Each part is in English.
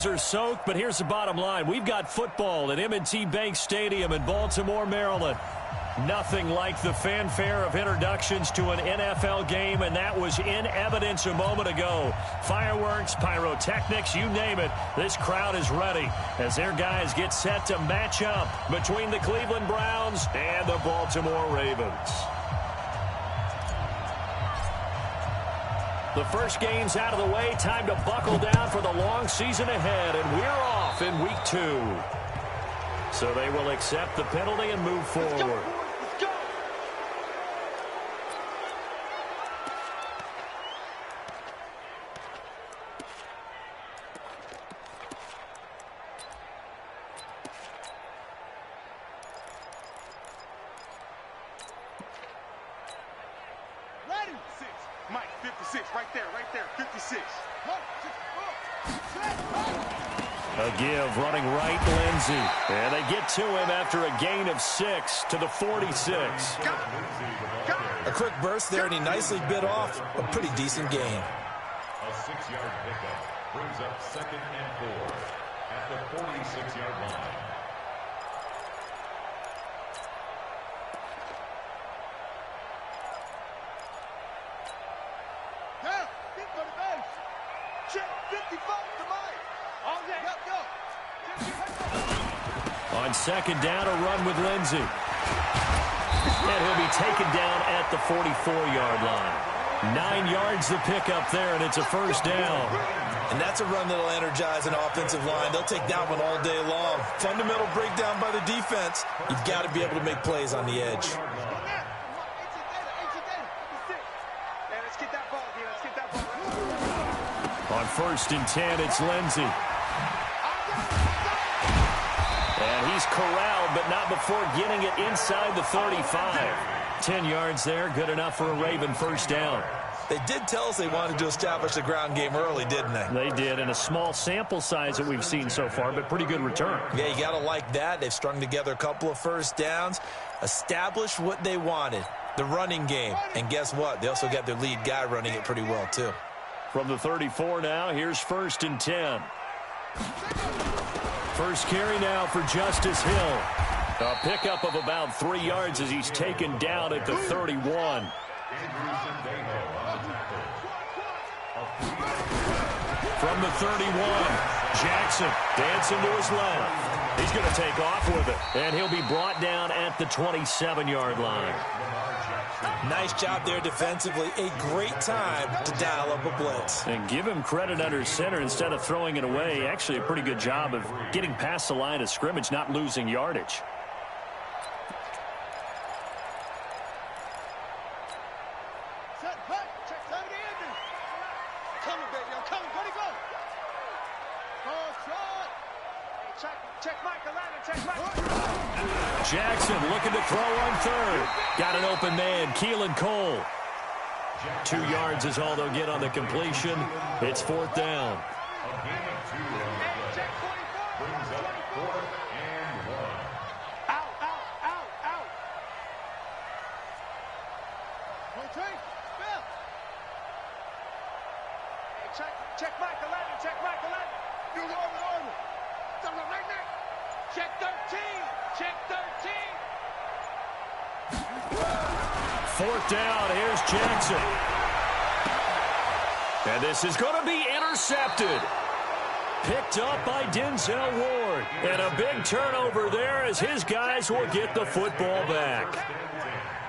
Are soaked, but here's the bottom line. We've got football at M&T Bank Stadium in Baltimore, Maryland. Nothing like the fanfare of introductions to an NFL game, and that was in evidence a moment ago. Fireworks, pyrotechnics, you name it. This crowd is ready as their guys get set to match up between the Cleveland Browns and the Baltimore Ravens. The first game's out of the way. Time to buckle down for the long season ahead, and we're off in week 2. So they will accept the penalty and move forward. Mike, 56, right there, 56. A give, running right, Lindsey. And they get to him after a gain of 6 to the 46. A quick burst there, and he nicely bit off a pretty decent gain. A 6-yard pickup brings up 2nd and 4 at the 46-yard line. On second down, a run with Lindsey. And he'll be taken down at the 44-yard line. 9 yards to pick up there, and it's a first down. And that's a run that'll energize an offensive line. They'll take that one all day long. Fundamental breakdown by the defense. You've got to be able to make plays on the edge. On 1st and 10, it's Lindsey. And he's corralled, but not before getting it inside the 35. 10 yards there, good enough for a Raven first down. They did tell us they wanted to establish the ground game early, didn't they? They did, in a small sample size that we've seen so far, but pretty good return. Yeah, you got to like that. They've strung together a couple of first downs, established what they wanted, the running game. And guess what? They also got their lead guy running it pretty well, too. From the 34 now, here's 1st and 10. First carry now for Justice Hill. A pickup of about 3 yards as he's taken down at the 31. From the 31, Jackson dancing to his left. He's going to take off with it, and he'll be brought down at the 27-yard line. Nice job there defensively. A great time to dial up a blitz. And give him credit under center instead of throwing it away. Actually, a pretty good job of getting past the line of scrimmage, not losing yardage. Jackson looking to throw on 3rd. Got an open man, Keelan Cole. 2 yards is all they'll get on the completion. It's 4th down. Check Mike 11, check Mike 11. You over. Right now. Check 13, check 13. 4th down, here's Jackson. And this is going to be intercepted. Picked up by Denzel Ward. And a big turnover there as his guys will get the football back.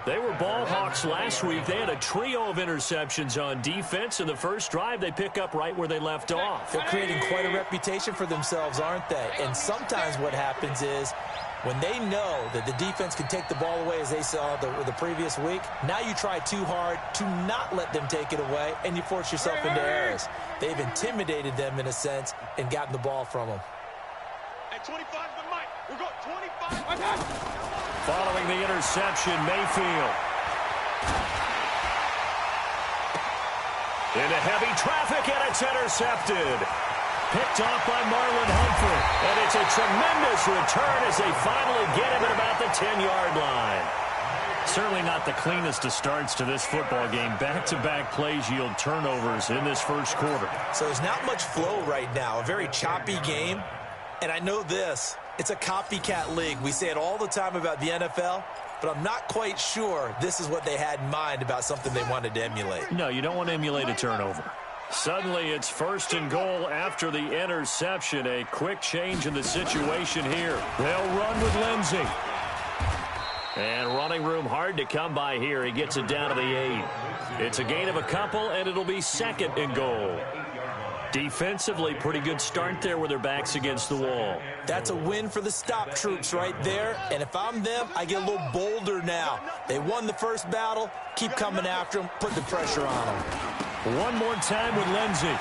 They were ball hawks last week. They had a trio of interceptions on defense. In the first drive, they pick up right where they left off. They're creating quite a reputation for themselves, aren't they? And sometimes what happens is when they know that the defense can take the ball away, as they saw the previous week, now you try too hard to not let them take it away, and you force yourself into errors. They've intimidated them in a sense and gotten the ball from them. At 25 to Mike. We're going 25. Following the interception, Mayfield. Into heavy traffic, and it's intercepted. Picked off by Marlon Humphrey. And it's a tremendous return as they finally get him at about the 10-yard line. Certainly not the cleanest of starts to this football game. Back-to-back plays yield turnovers in this first quarter. So there's not much flow right now. A very choppy game. And I know this. It's a copycat league. We say it all the time about the NFL, but I'm not quite sure this is what they had in mind about something they wanted to emulate. No, you don't want to emulate a turnover. Suddenly, it's 1st and goal after the interception. A quick change in the situation here. They'll run with Lindsey. And running room hard to come by here. He gets it down to the 8. It's a gain of a couple, and it'll be 2nd and goal. Defensively, pretty good start there with their backs against the wall. That's a win for the stop troops right there. And if I'm them, I get a little bolder now. They won the first battle. Keep coming after them. Put the pressure on them. One more time with Lindsey.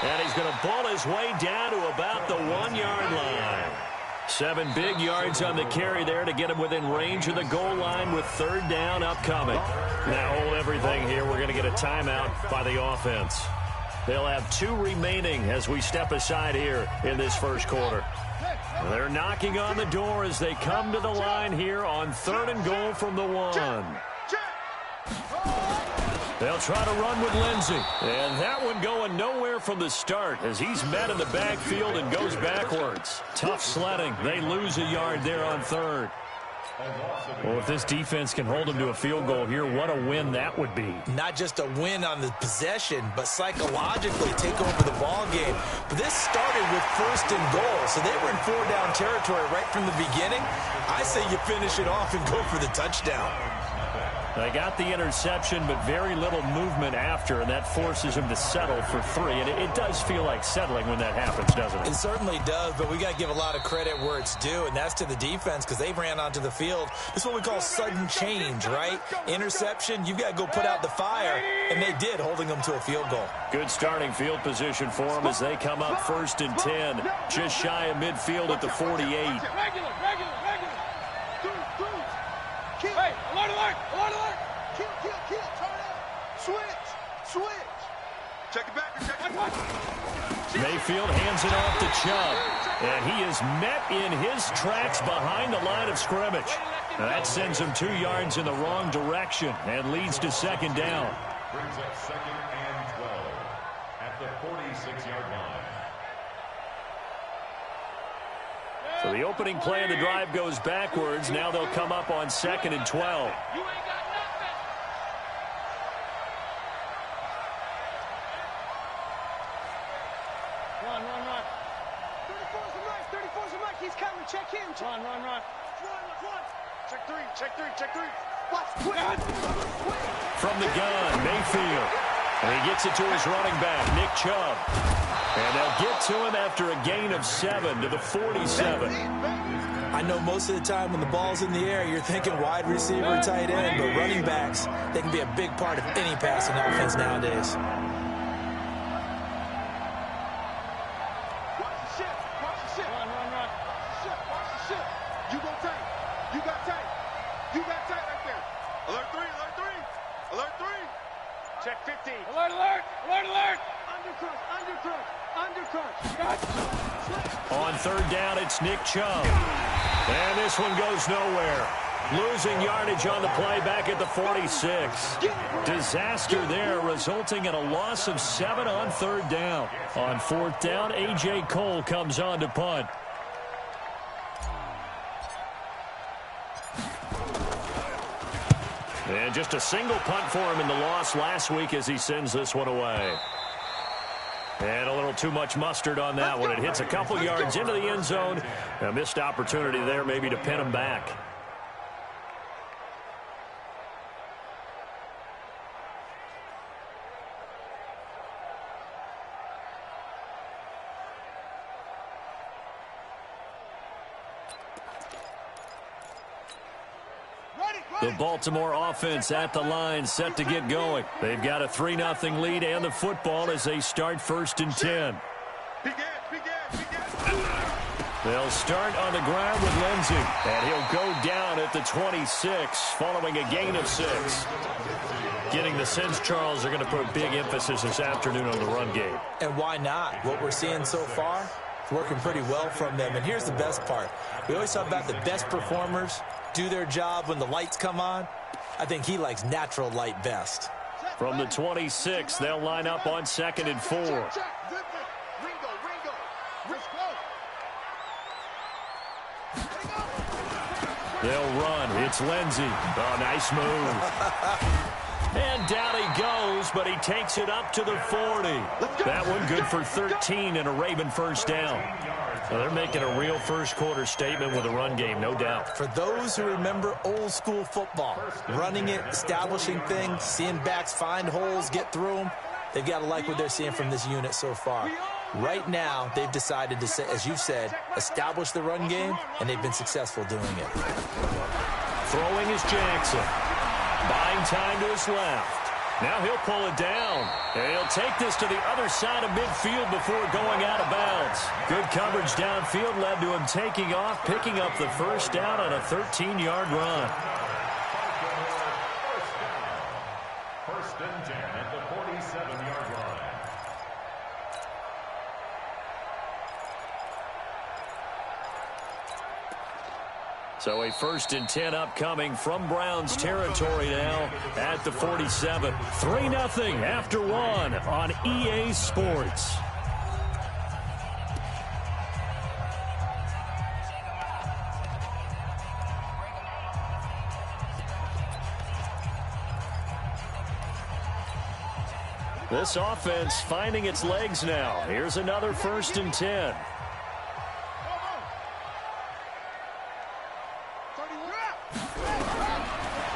And he's going to ball his way down to about the 1-yard line. 7 big yards on the carry there to get him within range of the goal line with 3rd down upcoming. Now hold everything here. We're going to get a timeout by the offense. They'll have 2 remaining as we step aside here in this first quarter. They're knocking on the door as they come to the line here on 3rd and goal from the 1. They'll try to run with Lindsey. And that one going nowhere from the start as he's met in the backfield and goes backwards. Tough sledding. They lose a yard there on 3rd. Well, if this defense can hold them to a field goal here, what a win that would be. Not just a win on the possession, but psychologically take over the ball game. But this started with 1st and goal, so they were in 4-down territory right from the beginning. I say you finish it off and go for the touchdown. They got the interception, but very little movement after, and that forces him to settle for 3. And it does feel like settling when that happens, doesn't it? It certainly does, but we got to give a lot of credit where it's due, and that's to the defense because they ran onto the field. This is what we call sudden change, right? Interception, you've got to go put out the fire, and they did, holding them to a field goal. Good starting field position for them as they come up 1st and 10, just shy of midfield at the 48. Regular. Kill. Hey, alert. Kill. Turn up. Switch. Check it back. Mayfield hands it off to Chubb. And he is met in his tracks behind the line of scrimmage. Now that sends him 2 yards in the wrong direction and leads to 2nd down. Brings up 2nd and 12 at the 46-yard line. So the opening play of the drive goes backwards. Now they'll come up on 2nd and 12. You ain't got nothing. Run. 34's a Mike. He's coming. Check him. Run. Check 3. Watch. From the gun, Mayfield. And he gets it to his running back, Nick Chubb. And they'll get to him after a gain of 7 to the 47. I know most of the time when the ball's in the air, you're thinking wide receiver, tight end, but running backs, they can be a big part of any passing offense nowadays. Watch the ship. Run. Watch the ship. You go tight. You got tight right there. Alert 3. Check 15. Alert. Undercrunch. On 3rd down, it's Nick Chubb. And this one goes nowhere. Losing yardage on the play back at the 46. Disaster there, resulting in a loss of 7 on 3rd down. On 4th down, A.J. Cole comes on to punt. And just a single punt for him in the loss last week as he sends this one away. And a little too much mustard on that one. It hits a couple yards into the end zone. A missed opportunity there maybe to pin him back. The Baltimore offense at the line, set to get going. They've got a 3-0 lead and the football as they start 1st and 10. They'll start on the ground with Lindsey, and he'll go down at the 26 following a gain of 6. Getting the sense, Charles, they're going to put big emphasis this afternoon on the run game. And why not? What we're seeing so far, it's working pretty well from them. And here's the best part. We always talk about the best performers do their job when the lights come on. I think he likes natural light best. From the 26, they'll line up on 2nd and 4. They'll run. It's Lindsey. Oh, nice move. And down he goes, but he takes it up to the 40. That one good for 13 and a Raven first down. Well, they're making a real first-quarter statement with a run game, no doubt. For those who remember old-school football, running it, establishing things, seeing backs find holes, get through them, they've got to like what they're seeing from this unit so far. Right now, they've decided to, as you've said, establish the run game, and they've been successful doing it. Throwing is Jackson. Buying time to his left. Now he'll pull it down. And he'll take this to the other side of midfield before going out of bounds. Good coverage downfield led to him taking off, picking up the first down on a 13-yard run. First and 10 at the 47-yard line. So a 1st and 10 upcoming from Browns territory now at the 47. 3-0 after 1 on EA Sports. This offense finding its legs now. Here's another 1st and 10.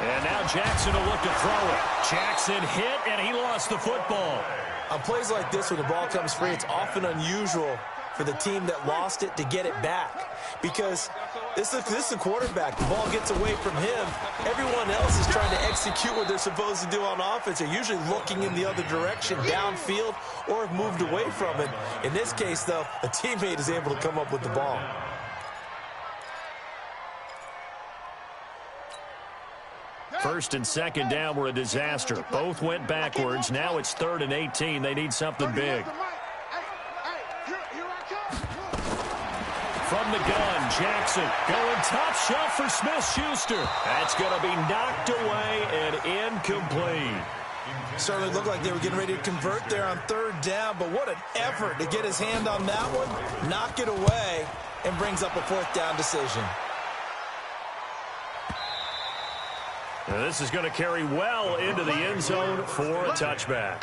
And now Jackson will look to throw it. Jackson hit, and he lost the football. On plays like this, when the ball comes free, it's often unusual for the team that lost it to get it back. Because this is a quarterback. The ball gets away from him. Everyone else is trying to execute what they're supposed to do on offense. They're usually looking in the other direction, downfield, or have moved away from it. In this case, though, a teammate is able to come up with the ball. 1st and 2nd down were a disaster. Both went backwards. Now it's 3rd and 18. They need something big. From the gun, Jackson going top shelf for Smith-Schuster. That's going to be knocked away and incomplete. Certainly looked like they were getting ready to convert there on 3rd down, but what an effort to get his hand on that one, knock it away, and brings up a 4th down decision. Now this is going to carry well into the end zone for a touchback.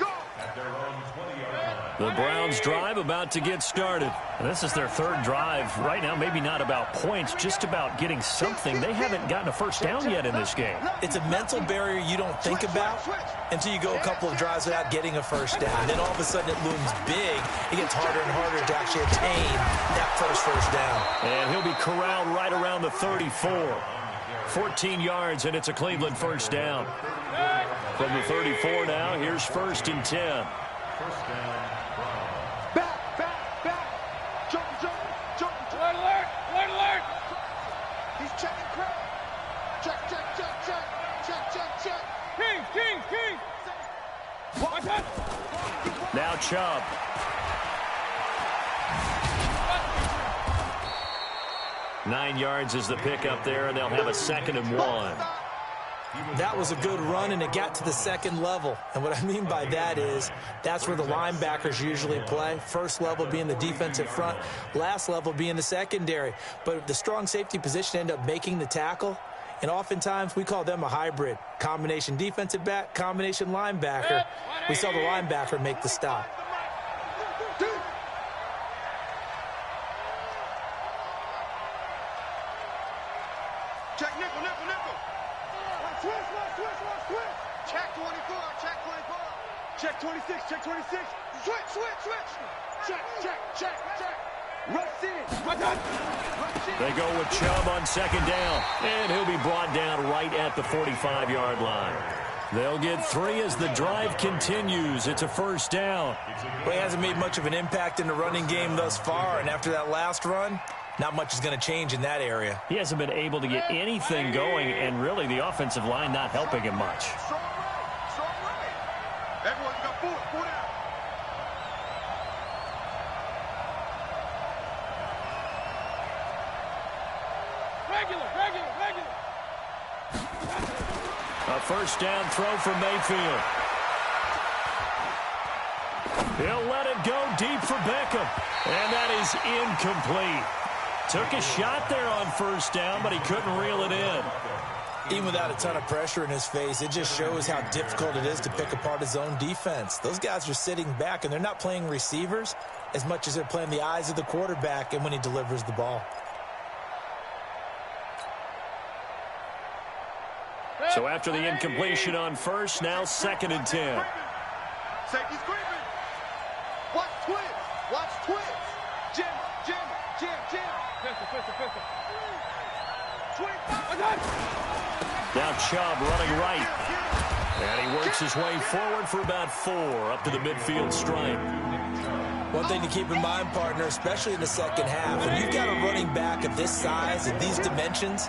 The Browns drive about to get started. And this is their 3rd drive right now. Maybe not about points, just about getting something. They haven't gotten a first down yet in this game. It's a mental barrier you don't think about until you go a couple of drives without getting a first down. Then all of a sudden it looms big. It gets harder and harder to actually attain that first down. And he'll be corralled right around the 34. 14 yards, and it's a Cleveland first down. From the 34 now, here's 1st and 10. First down. Back. Jump. Alert. He's checking crap. Check. King. Watch out. Now Chubb. Nine yards is the pickup there, and they'll have a 2nd and 1. That was a good run, and it got to the 2nd level. And what I mean by that is that's where the linebackers usually play. First level being the defensive front, last level being the secondary. But the strong safety position ended up making the tackle, and oftentimes we call them a hybrid. Combination defensive back, combination linebacker. We saw the linebacker make the stop. Check nickel. Switch. Check 24. Check 26. Switch. Check. Rush in. They go with Chubb on 2nd down, and he'll be brought down right at the 45-yard line. They'll get 3 as the drive continues. It's a first down. Well, he hasn't made much of an impact in the running game thus far, and after that last run, not much is going to change in that area. He hasn't been able to get anything going, and really the offensive line not helping him much. Strong right. Everyone's got four down. Regular. A first down throw for Mayfield. He'll let it go deep for Beckham. And that is incomplete. Took a shot there on first down, but he couldn't reel it in. Even without a ton of pressure in his face, it just shows how difficult it is to pick apart his own defense. Those guys are sitting back, and they're not playing receivers as much as they're playing the eyes of the quarterback and when he delivers the ball. So after the incompletion on first, now 2nd and 10. Safety's creeping. Watch twins. Watch twins. Jim. Pistol. Now Chubb running right. And he works his way forward for about 4 up to the midfield stripe. One thing to keep in mind, partner, especially in the second half, when you've got a running back of this size and these dimensions,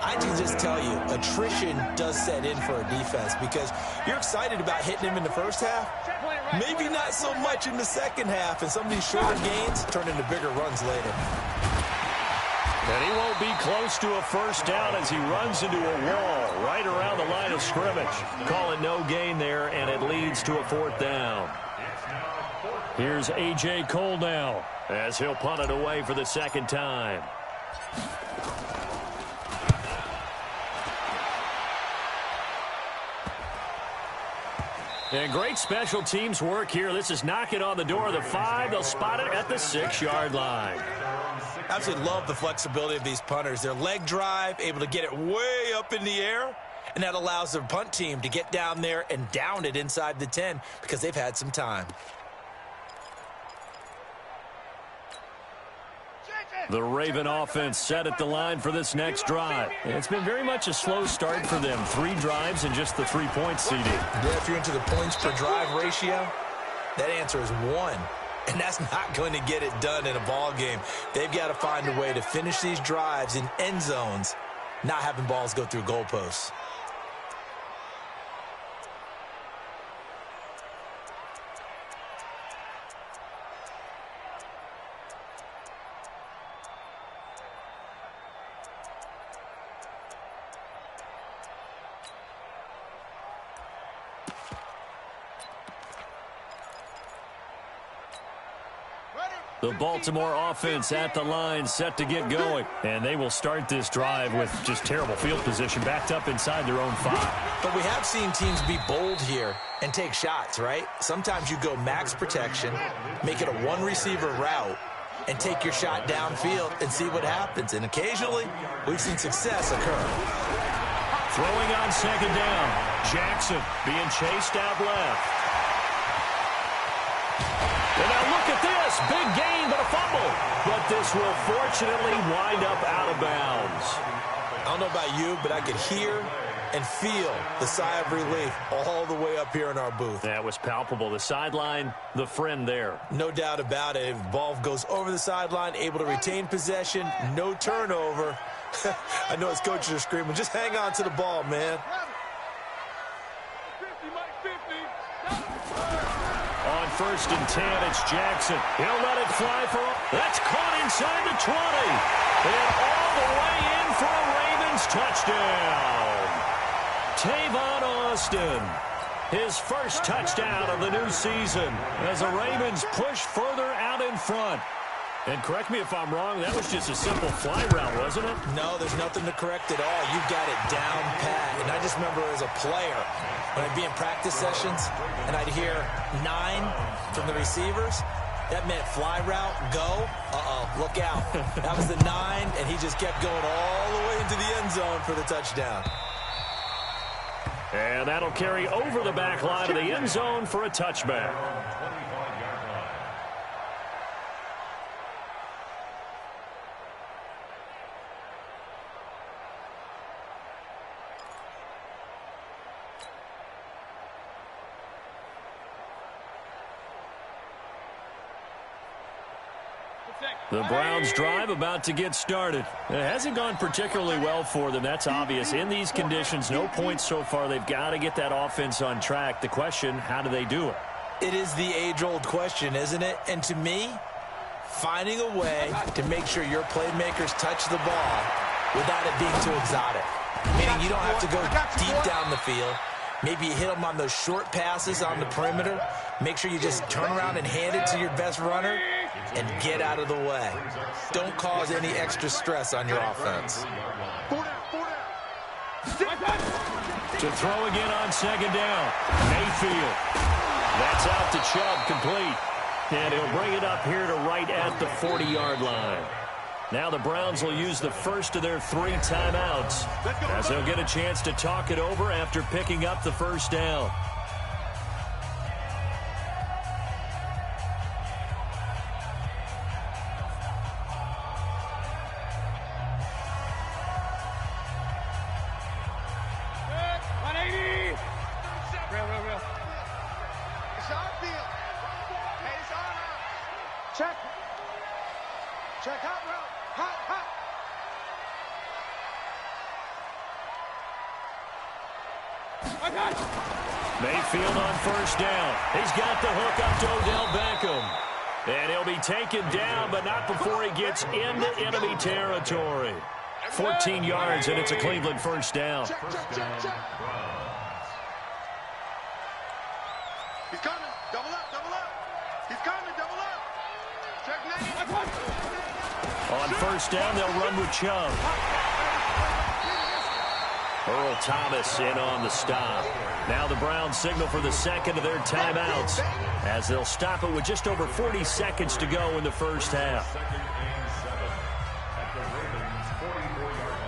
I can just tell you, attrition does set in for a defense because you're excited about hitting him in the first half. Maybe not so much in the second half, and some of these shorter gains turn into bigger runs later. And he won't be close to a first down as he runs into a wall right around the line of scrimmage. Call it no gain there, and it leads to a 4th down. Here's A.J. Cole now as he'll punt it away for the 2nd time. And great special teams work here. This is knocking on the door of the 5. They'll spot it at the 6-yard line. I absolutely love the flexibility of these punters. Their leg drive, able to get it way up in the air, and that allows their punt team to get down there and down it inside the 10 because they've had some time. The Raven offense set at the line for this next drive. It's been very much a slow start for them. 3 drives and just the 3-point CD. Yeah, if you're into the points per drive ratio, that answer is 1. And that's not going to get it done in a ball game. They've got to find a way to finish these drives in end zones, not having balls go through goalposts. The Baltimore offense at the line, set to get going. And they will start this drive with just terrible field position, backed up inside their own 5. But we have seen teams be bold here and take shots, right? Sometimes you go max protection, make it a one-receiver route, and take your shot downfield and see what happens. And occasionally, we've seen success occur. Throwing on 2nd down. Jackson being chased out left. And now look at this. Big gain, but a fumble. But this will fortunately wind up out of bounds. I don't know about you, but I could hear and feel the sigh of relief all the way up here in our booth. That was palpable. The sideline, the friend there. No doubt about it. If the ball goes over the sideline, able to retain possession, no turnover. I know his coaches are screaming, just hang on to the ball, man. On 1st and 10, it's Jackson. He'll let it fly for that's caught inside the 20. And all the way in for a Ravens touchdown. Tavon Austin, his first touchdown of the new season as the Ravens push further out in front. And correct me if I'm wrong, that was just a simple fly route, wasn't it? No, there's nothing to correct at all. You've got it down pat. And I just remember as a player, when I'd be in practice sessions and I'd hear 9 from the receivers, that meant fly route, go, look out. That was the 9, and he just kept going all the way into the end zone for the touchdown. And that'll carry over the back line of the end zone for a touchback. The Browns drive about to get started. It hasn't gone particularly well for them. That's obvious. In these conditions, no points so far. They've got to get that offense on track. The question, how do they do it? It is the age-old question, isn't it? And to me, finding a way to make sure your playmakers touch the ball without it being too exotic. meaning you don't have to go deep down the field. Maybe you hit them on those short passes on the perimeter. Make sure you just turn around and hand it to your best runner and get out of the way. Don't cause any extra stress on your offense. To throw again on second down. Mayfield. That's out to Chubb, complete. And he'll bring it up here to right at the 40-yard line. Now the Browns will use the first of their 3 timeouts as they'll get a chance to talk it over after picking up the first down. Check hot route. Hot. Mayfield on first down. He's got the hook up to Odell Beckham. And he'll be taken down, but not before he gets into enemy territory. 14 yards, and it's a Cleveland first down. Check. He's coming. Double up. He's coming. Double up. Check 90. On first down, they'll run with Chubb. Earl Thomas in on the stop. Now the Browns signal for the second of their timeouts as they'll stop it with just over 40 seconds to go in the first half. 2nd and 7 at the Ravens' 44-yard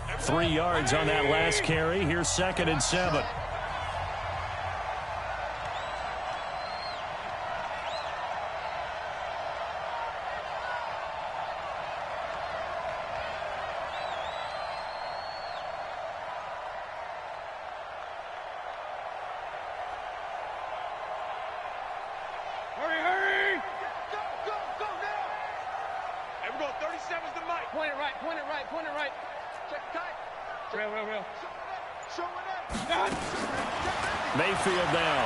line. 3 yards on that last carry. Here's 2nd and 7. Hurry! Go now! Hey, we're going 37's the mic. Point it right. Check tight. Real. Show it up. Mayfield now.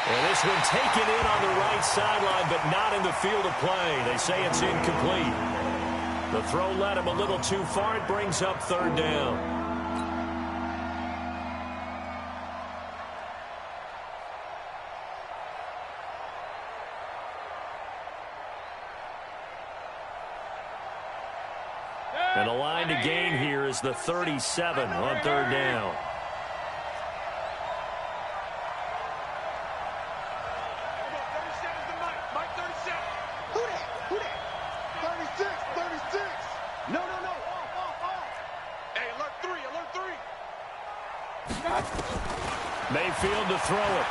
And this one taken in on the right sideline, but not in the field of play. They say it's incomplete. The throw led him a little too far. It brings up 3rd down. And the line to gain here is the 37 on 3rd down. Who that? 36. No. Off. Hey, alert 3. Mayfield to throw it.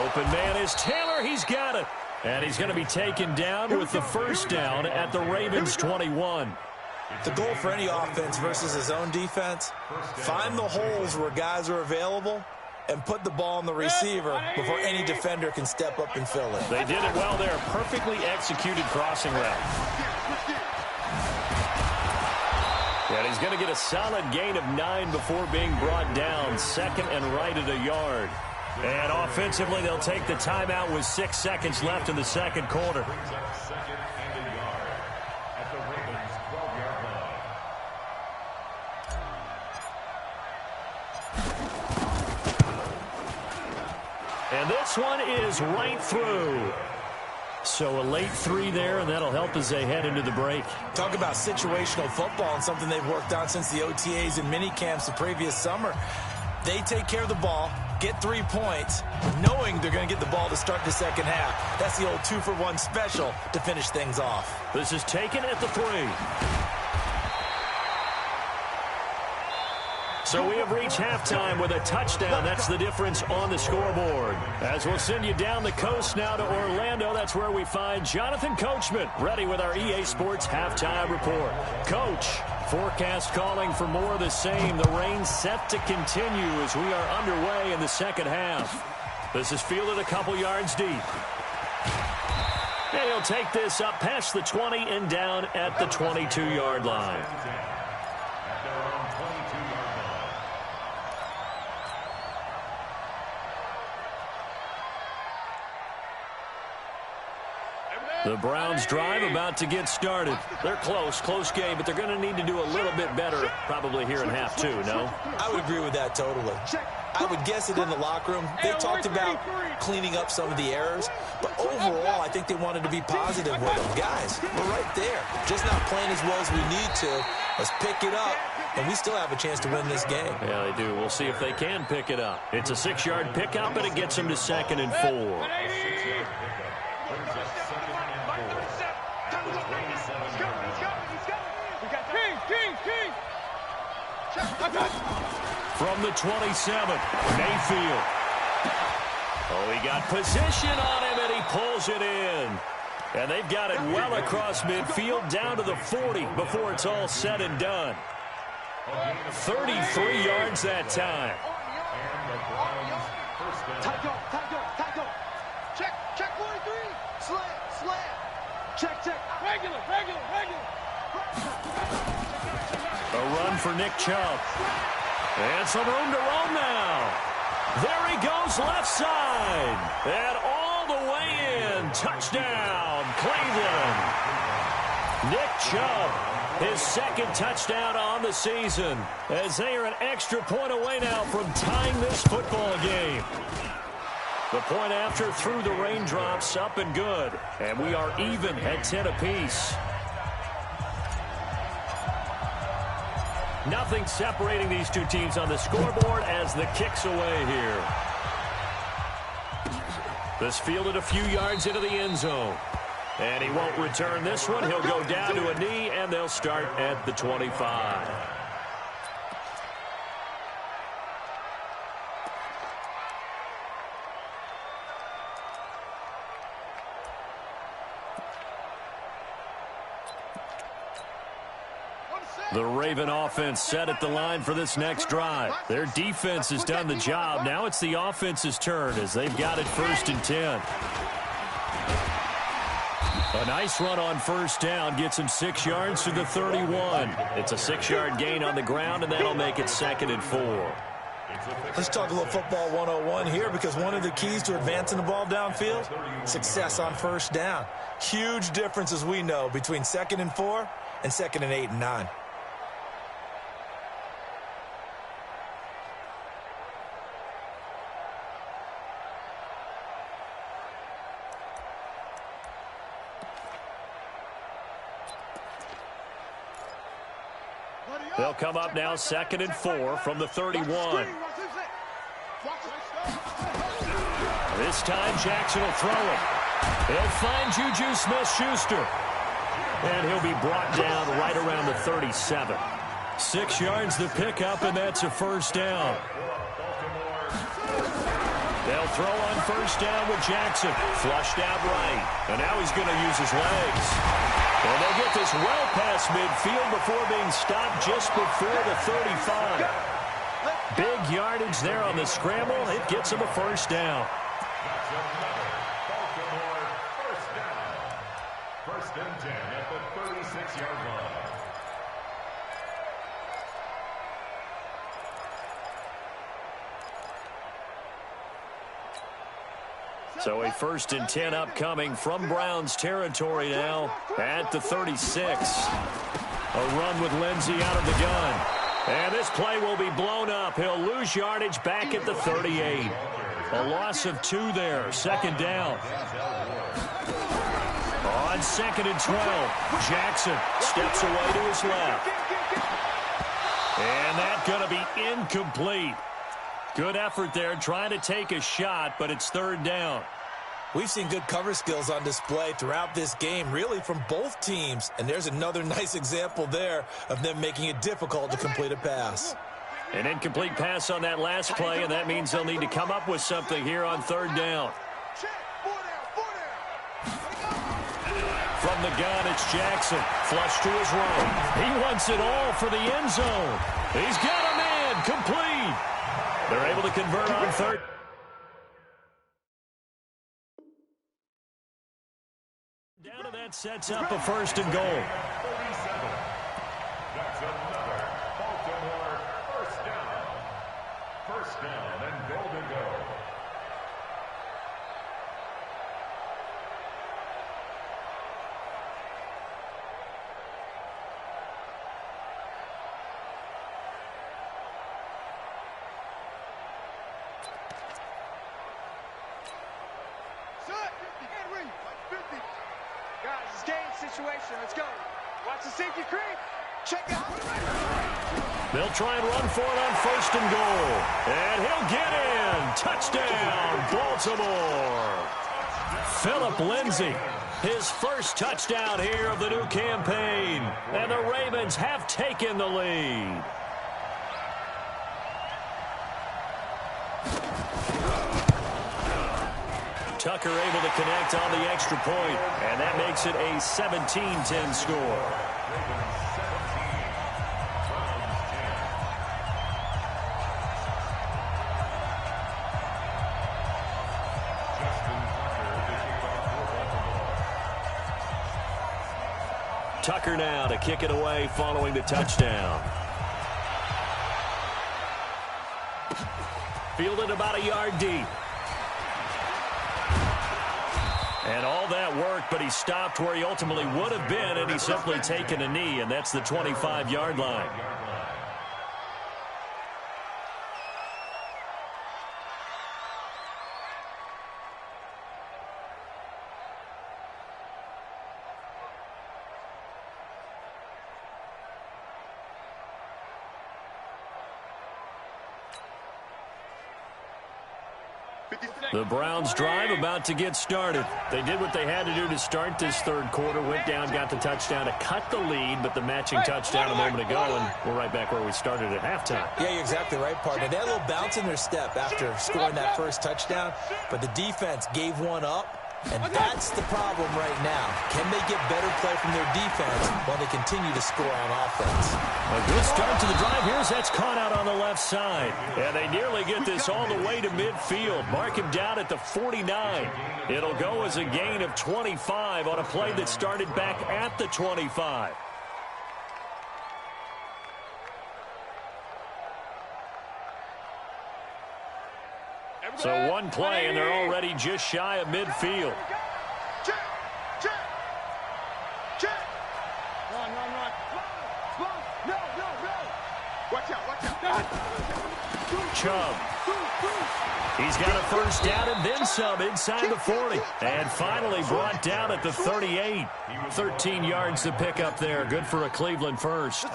Open man is Taylor. He's got it. And he's going to be taken down with the first down at the Ravens' 21. The goal for any offense versus his own defense, find the holes where guys are available and put the ball on the receiver before any defender can step up and fill it. They did it well there. Perfectly executed crossing route. And he's going to get a solid gain of 9 before being brought down. 2nd and right at a yard. And offensively, they'll take the timeout with 6 seconds left in the second quarter. Brings up 2nd and a yard at the Ravens' 12-yard line. And this one is right through. So a late 3 there, and that'll help as they head into the break. Talk about situational football and something they've worked on since the OTAs and mini camps the previous summer. They take care of the ball, get 3 points, knowing they're going to get the ball to start the second half. That's the old 2-for-1 special to finish things off. This is taken at the 3. So we have reached halftime with a touchdown. That's the difference on the scoreboard. As we'll send you down the coast now to Orlando, that's where we find Jonathan Coachman, ready with our EA Sports halftime report. Coach, forecast calling for more of the same. The rain set to continue as we are underway in the second half. This is fielded a couple yards deep. And he'll take this up past the 20 and down at the 22-yard line. The Browns drive about to get started. They're close game, but they're going to need to do a little bit better probably here in half two, no? I would agree with that totally. I would guess it in the locker room. They talked about cleaning up some of the errors, but overall, I think they wanted to be positive with them. Guys, we're right there. Just not playing as well as we need to. Let's pick it up, and we still have a chance to win this game. Yeah, they do. We'll see if they can pick it up. It's a 6-yard pickup, and it gets them to 2nd and 4. From the 27, Mayfield. Oh, he got position on him, and he pulls it in. And they've got it well across midfield down to the 40 before it's all said and done. 33 yards that time. Check 43. Slam. Check. Regular. A run for Nick Chubb. And some room to roam now. There he goes left side. And all the way in. Touchdown, Cleveland. Nick Chubb, his 2nd touchdown on the season, as they are an extra point away now from tying this football game. The point after through the raindrops, up and good. And we are even at 10 apiece. Nothing separating these two teams on the scoreboard as the kick's away here. This fielded a few yards into the end zone. And he won't return this one. He'll go down to a knee, and they'll start at the 25. The Raven offense set at the line for this next drive. Their defense has done the job. Now it's the offense's turn as they've got it 1st and 10. A nice run on 1st down gets him 6 yards to the 31. It's a 6-yard gain on the ground, and that'll make it 2nd and 4. Let's talk a little football 101 here, because one of the keys to advancing the ball downfield, success on 1st down. Huge difference, as we know, between 2nd and 4 and 2nd and 8 and 9. They'll come up now 2nd and 4 from the 31. This time Jackson will throw it. He'll find Juju Smith-Schuster. And he'll be brought down right around the 37. 6 yards the pickup, and that's a 1st down. They'll throw on 1st down with Jackson. Flushed out right. And now he's going to use his legs. And they'll get this well past midfield before being stopped just before the 35. Big yardage there on the scramble. It gets him a 1st down. First and 10 at the 36-yard line. So a 1st and 10 upcoming from Browns territory now at the 36. A run with Lindsey out of the gun. And this play will be blown up. He'll lose yardage back at the 38. A loss of 2 there. 2nd down. On 2nd and 12, Jackson steps away to his left. And that's going to be incomplete. Good effort there, trying to take a shot, but it's 3rd down. We've seen good cover skills on display throughout this game, really from both teams. And there's another nice example there of them making it difficult to complete a pass. An incomplete pass on that last play, and that means they'll need to come up with something here on 3rd down. From the gun, it's Jackson. Flush to his right. He wants it all for the end zone. He's got a man. Complete. They're able to convert on 3rd. Down to that sets up a 1st and goal. That's another Baltimore 1st down. 1st down and goal to go. situation. Let's go. Watch the safety creep. Check out. They'll try and run for it on 1st and goal. And he'll get in. Touchdown, Baltimore. Philip Lindsay, his first touchdown here of the new campaign. And the Ravens have taken the lead. Tucker able to connect on the extra point, and that makes it a 17-10 score. Tucker now to kick it away following the touchdown. Fielded about a yard deep. And all that work, but he stopped where he ultimately would have been, and he's simply taken a knee, and that's the 25-yard line. The Browns drive about to get started. They did what they had to do to start this third quarter, went down, got the touchdown to cut the lead, but the matching touchdown a moment ago, and we're right back where we started at halftime. Yeah, you're exactly right, partner. They had a little bounce in their step after scoring that first touchdown, but the defense gave one up, and that's the problem right now. Can they get better play from their defense while they continue to score on offense? A good start to the drive. Here's that's caught out on the left side. And they nearly get this all the way to midfield. Mark him down at the 49. It'll go as a gain of 25 on a play that started back at the 25. So one play, and they're already just shy of midfield. Check. Run. No. Watch out. Chubb. He's got a first down and then some inside the 40. And finally brought down at the 38. 13 yards to pick up there. Good for a Cleveland first.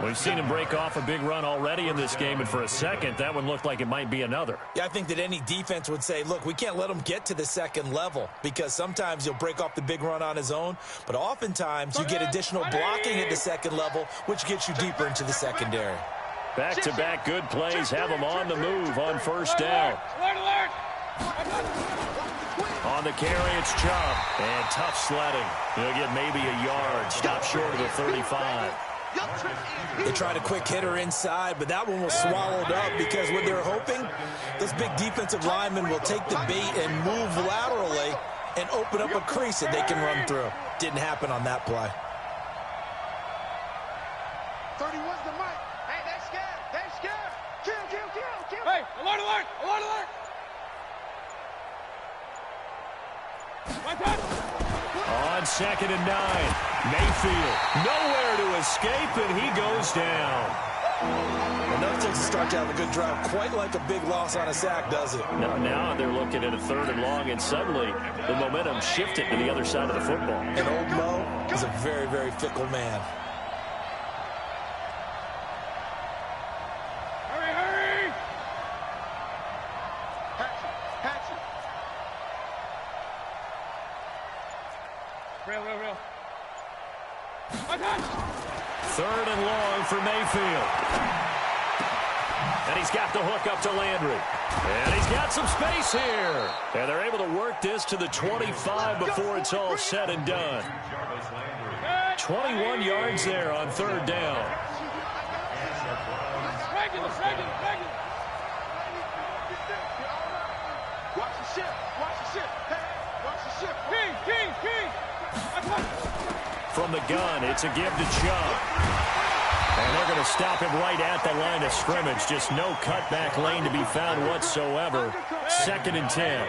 We've seen him break off a big run already in this game, and for a second, that one looked like it might be another. Yeah, I think that any defense would say, look, we can't let him get to the second level, because sometimes he'll break off the big run on his own, but oftentimes you get additional blocking at the second level, which gets you deeper into the secondary. Back-to-back good plays have them on the move on first down. Alert! On the carry, it's Chubb. And tough sledding. He'll get maybe a yard. Stop short of the 35. They tried a quick hitter inside, but that one was swallowed up because what they're hoping, this big defensive lineman will take the bait and move laterally and open up a crease that they can run through. Didn't happen on that play. 31's the mic. Hey, they're scared. Kill. Hey, alert. On 2nd and 9, Mayfield nowhere to escape, and he goes down. Well, never takes a start to have a good drive, quite like a big loss on a sack, does it? Now they're looking at a 3rd and long, and suddenly the momentum shifted to the other side of the football. And old Mo is a very, very fickle man. Hurry! Hatchet. Real. 3rd and long for Mayfield. And he's got the hook up to Landry. And he's got some space here. And they're able to work this to the 25 before it's all said and done. 21 yards there on 3rd down. Regular. Watch the ship. Hey, watch the ship. King. From the gun, it's a give to Chubb. And they're going to stop him right at the line of scrimmage. Just no cutback lane to be found whatsoever. 2nd and 10.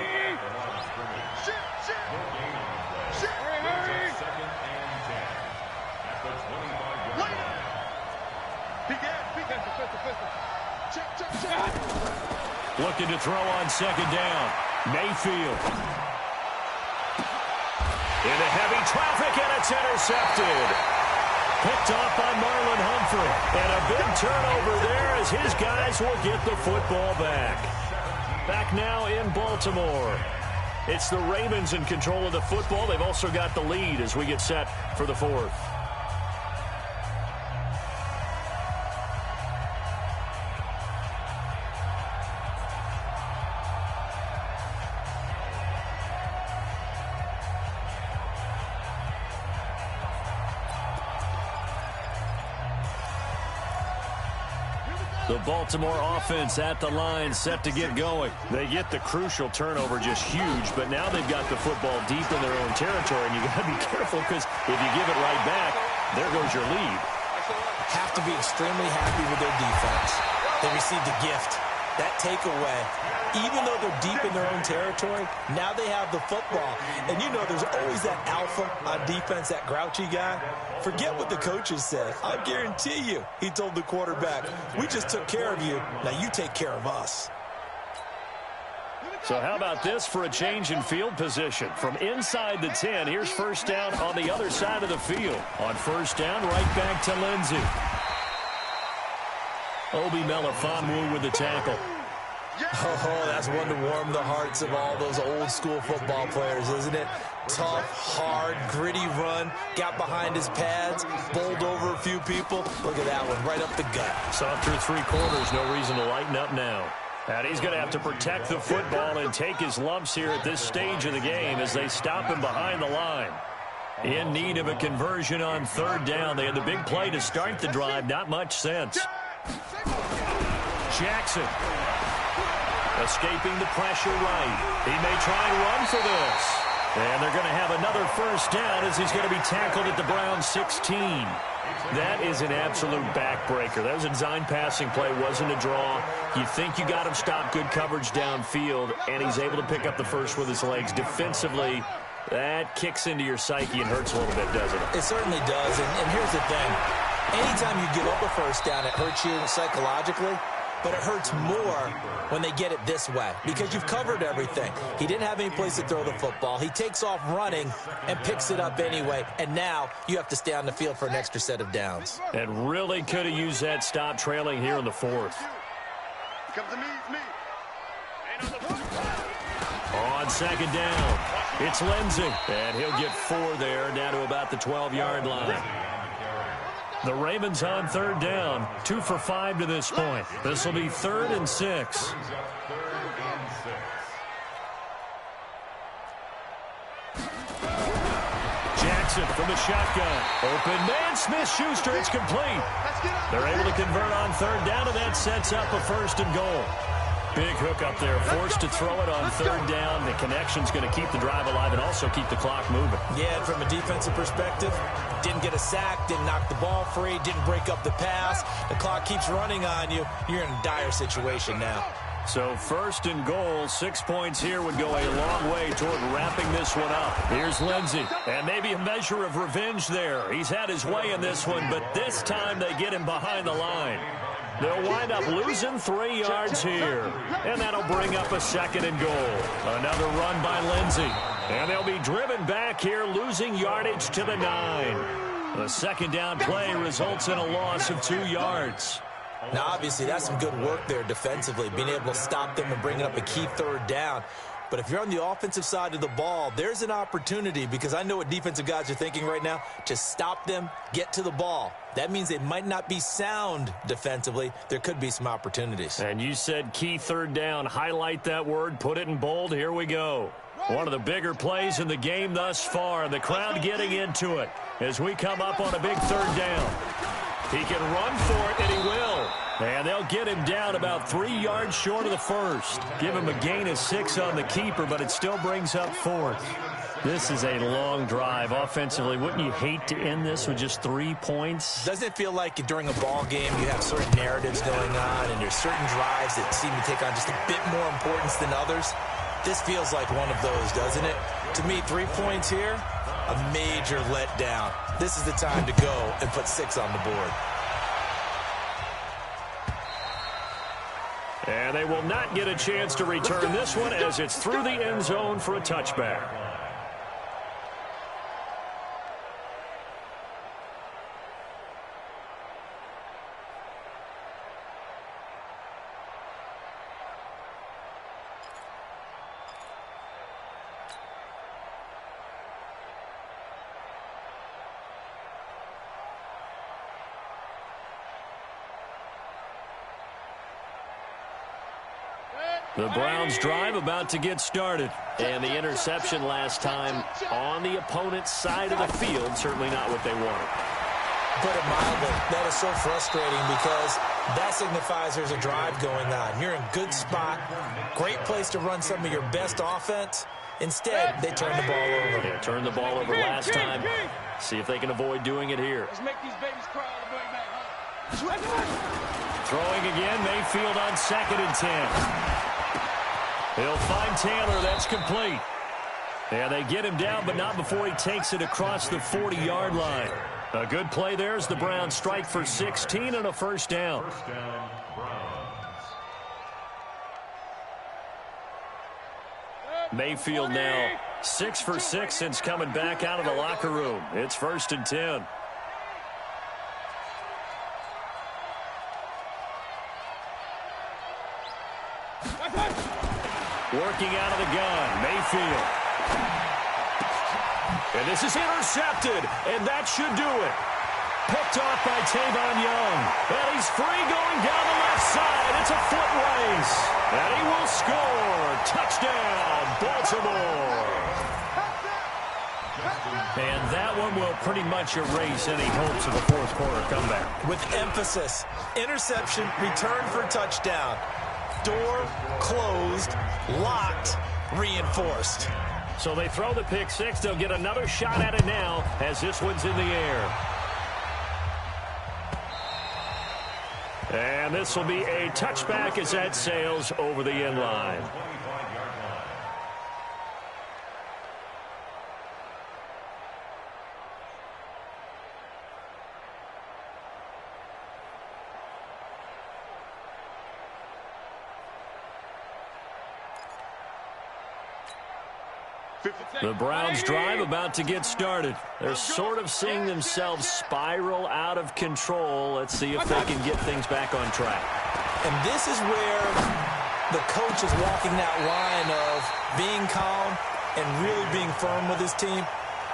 Looking to throw on 2nd down. Mayfield. Into heavy traffic, and it's intercepted. Picked off by Marlon Humphrey. And a big turnover there as his guys will get the football back. Back now in Baltimore. It's the Ravens in control of the football. They've also got the lead as we get set for the fourth. The Baltimore offense at the line, set to get going. They get the crucial turnover, just huge, but now they've got the football deep in their own territory, and you got to be careful because if you give it right back, there goes your lead. Have to be extremely happy with their defense. They received a gift. That takeaway, even though they're deep in their own territory, now they have the football. And you know there's always that alpha on defense, that grouchy guy. Forget what the coaches said. I guarantee you, he told the quarterback, we just took care of you. Now you take care of us. So how about this for a change in field position? From inside the 10, here's first down on the other side of the field. On first down, right back to Lindsey. Obi Melifonwu with the tackle. Oh, that's one to warm the hearts of all those old school football players, isn't it? Tough, hard, gritty run, got behind his pads, bowled over a few people. Look at that one, right up the gut. Saw through 3 quarters, no reason to lighten up now. And he's going to have to protect the football and take his lumps here at this stage of the game as they stop him behind the line. In need of a conversion on third down. They had the big play to start the drive, not much sense. Jackson. Escaping the pressure right. He may try and run for this. And they're going to have another first down as he's going to be tackled at the Browns 16. That is an absolute backbreaker. That was a design passing play, wasn't a draw. You think you got him stopped, good coverage downfield, and he's able to pick up the first with his legs. Defensively, that kicks into your psyche and hurts a little bit, doesn't it? It certainly does, and here's the thing. Anytime you give up a first down, it hurts you psychologically. But it hurts more when they get it this way because you've covered everything. He didn't have any place to throw the football. He takes off running and picks it up anyway. And now you have to stay on the field for an extra set of downs. And really could have used that stop trailing here in the fourth. Comes to me, it's me. On second down, it's Lindsey. And he'll get 4 there, down to about the 12-yard line. The Ravens on third down, 2 for 5 to this point. This will be 3rd and 6. Jackson from the shotgun. Open man, Smith-Schuster, it's complete. They're able to convert on third down, and that sets up a 1st and goal. Big hook up there, forced to throw it on third down. The connection's going to keep the drive alive and also keep the clock moving. Yeah, and from a defensive perspective, didn't get a sack, didn't knock the ball free, didn't break up the pass. The clock keeps running on you. You're in a dire situation now. So 1st and goal, 6 points here would go a long way toward wrapping this one up. Here's Lindsey, and maybe a measure of revenge there. He's had his way in this one, but this time they get him behind the line. They'll wind up losing 3 yards here. And that'll bring up a 2nd and goal. Another run by Lindsey. And they'll be driven back here, losing yardage to the 9. The 2nd down play results in a loss of 2 yards. Now, obviously, that's some good work there defensively, being able to stop them and bringing up a key 3rd down. But if you're on the offensive side of the ball, there's an opportunity, because I know what defensive guys are thinking right now. Just stop them, get to the ball. That means they might not be sound defensively. There could be some opportunities. And you said key 3rd down. Highlight that word. Put it in bold. Here we go. One of the bigger plays in the game thus far. And the crowd getting into it as we come up on a big 3rd down. He can run for it, and he will. And they'll get him down about 3 yards short of the 1st. Give him a gain of 6 on the keeper, but it still brings up 4th. This is a long drive offensively. Wouldn't you hate to end this with just 3 points? Doesn't it feel like during a ball game you have certain narratives going on and there's certain drives that seem to take on just a bit more importance than others? This feels like one of those, doesn't it? To me, 3 points here, a major letdown. This is the time to go and put 6 on the board. And they will not get a chance to return this one as it's through the end zone for a touchback. The Browns drive about to get started. And the interception last time on the opponent's side of the field, certainly not what they wanted. Put it mildly, that is so frustrating because that signifies there's a drive going on. You're in a good spot, great place to run some of your best offense. Instead, they turn the ball over. They turned the ball over last time. See if they can avoid doing it here. Let's make these babies cry all the way back, huh? Throwing again, Mayfield on 2nd and 10. He'll find Taylor. That's complete. And they get him down, but not before he takes it across the 40-yard line. A good play there as the Browns strike for 16 and a first down. First down, Browns. Mayfield now 6 for 6 since coming back out of the locker room. It's 1st and 10. Working out of the gun, Mayfield. And this is intercepted, and that should do it. Picked off by Tavon Young. And he's free going down the left side. It's a foot race. And he will score. Touchdown, Baltimore. And that one will pretty much erase any hopes of a fourth quarter comeback. With emphasis, interception, return for touchdown. Door closed, locked, reinforced. So they throw the pick six. They'll get another shot at it now as this one's in the air. And this will be a touchback as that sails over the end line. The Browns drive about to get started. They're sort of seeing themselves spiral out of control. Let's see if they can get things back on track. And this is where the coach is walking that line of being calm and really being firm with his team.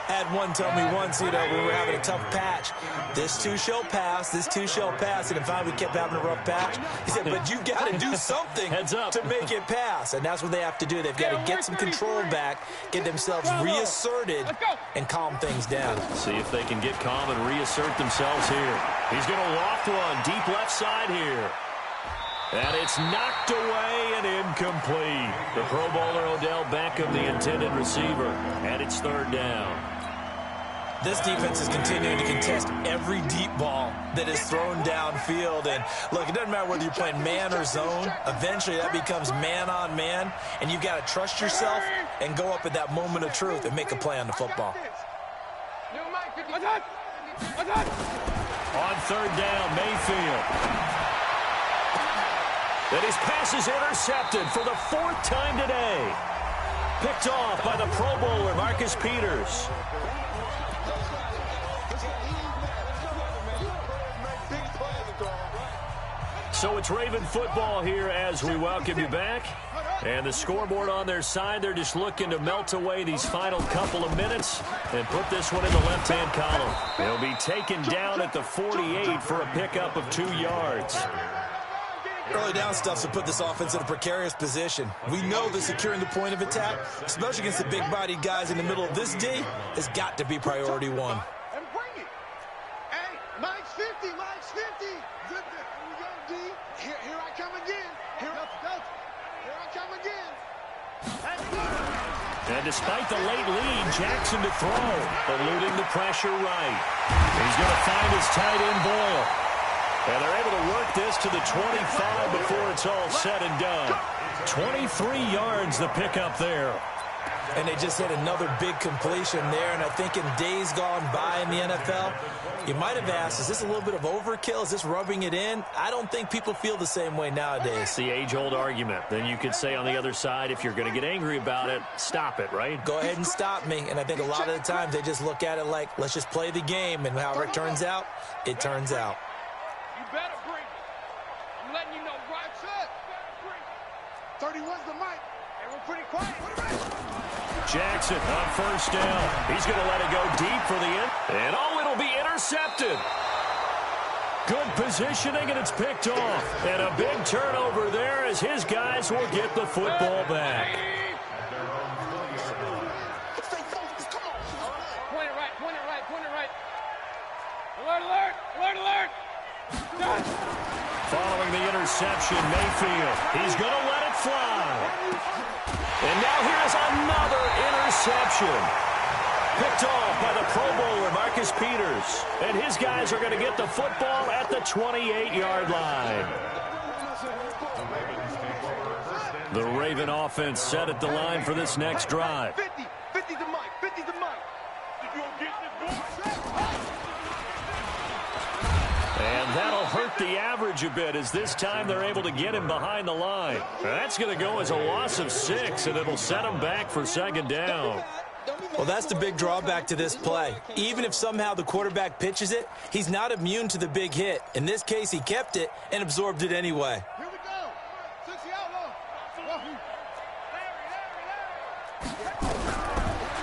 Had one tell me once, we were having a tough patch. This too shall pass, this too shall pass. And finally we kept having a rough patch. He said, but you got to do something to make it pass. And that's what they have to do. They've got to get some control back, get themselves reasserted, and calm things down. See if they can get calm and reassert themselves here. He's going to loft one deep left side here. And it's knocked away and incomplete. The Pro Bowler Odell Beckham, the intended receiver. And it's 3rd down. This defense is continuing to contest every deep ball that is thrown downfield. And, look, it doesn't matter whether you're playing man or zone. Eventually, that becomes man-on-man, and you've got to trust yourself and go up at that moment of truth and make a play on the football. On 3rd down, Mayfield. And his pass is intercepted for the 4th time today. Picked off by the Pro Bowler, Marcus Peters. So it's Raven football here as we welcome you back. And the scoreboard on their side, they're just looking to melt away these final couple of minutes and put this one in the left-hand column. They'll be taken down at the 48 for a pickup of 2 yards. Early down stuff to put this offense in a precarious position. We know that securing the point of attack, especially against the big-bodied guys in the middle of this D, has got to be priority one. And bring it. Hey, Mike's 50, Mike's 50. Here we go, D. Here I come again. Here I come again. And despite the late lead, Jackson to throw, eluding the pressure right. He's going to find his tight end Boyle. And they're able to work this to the 25 before it's all said and done. 23 yards the pickup there. And they just hit another big completion there. And I think in days gone by in the NFL, you might have asked, is this a little bit of overkill? Is this rubbing it in? I don't think people feel the same way nowadays. It's the age-old argument. Then you could say on the other side, if you're going to get angry about it, stop it, right? Go ahead and stop me. And I think a lot of the times they just look at it like, let's just play the game. And however it turns out, it turns out. Better bring it. I'm letting you know right side. 31's the mic. And we're pretty quiet. Jackson on 1st down. He's going to let it go deep for the end. And it'll be intercepted. Good positioning, and it's picked off. And a big turnover there as his guys will get the football back. Point it right, point it right, point it right. Alert, alert, alert, alert. Following the interception, Mayfield. He's going to let it fly. And now here's another interception. Picked off by the Pro Bowler, Marcus Peters. And his guys are going to get the football at the 28-yard line. The Raven offense set at the line for this next drive. 50 to Mike, 50 to Mike. And that'll hurt the average a bit as this time they're able to get him behind the line. That's going to go as a loss of 6, and it'll set him back for second down. Well, that's the big drawback to this play. Even if somehow the quarterback pitches it, he's not immune to the big hit. In this case, he kept it and absorbed it anyway. Here we go. 60 outlaw.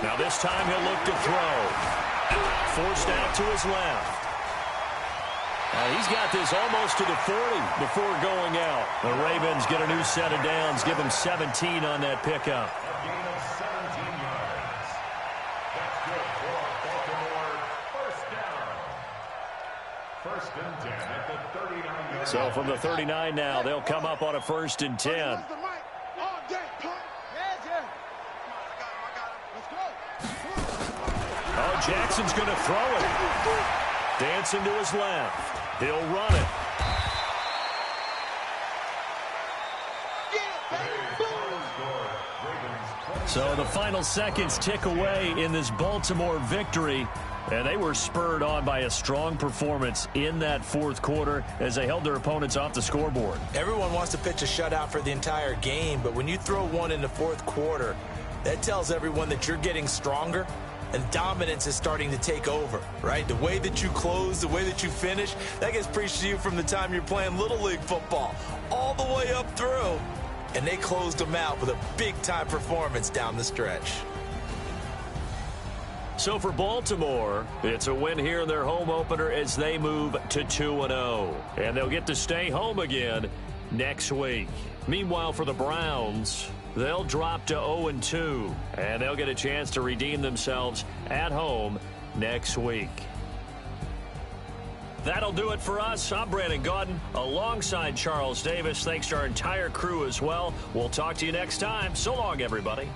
Now this time he'll look to throw. Forced out to his left. He's got this almost to the 40 before going out. The Ravens get a new set of downs, give him 17 on that pickup. A gain of 17 yards. That's good for Baltimore. First down. First and 10 at the 39-yard. So from the 39 now, they'll come up on a 1st and 10. Oh, Jackson's going to throw it. Dancing to his left. He'll run it. So the final seconds tick away in this Baltimore victory. And they were spurred on by a strong performance in that fourth quarter as they held their opponents off the scoreboard. Everyone wants to pitch a shutout for the entire game, but when you throw one in the fourth quarter, that tells everyone that you're getting stronger and dominance is starting to take over, right? The way that you close, the way that you finish, that gets preached to you from the time you're playing Little League football all the way up through. And they closed them out with a big-time performance down the stretch. So for Baltimore, it's a win here in their home opener as they move to 2-0. And they'll get to stay home again next week. Meanwhile, for the Browns, they'll drop to 0-2. And they'll get a chance to redeem themselves at home next week. That'll do it for us. I'm Brandon Gaudin alongside Charles Davis. Thanks to our entire crew as well. We'll talk to you next time. So long, everybody.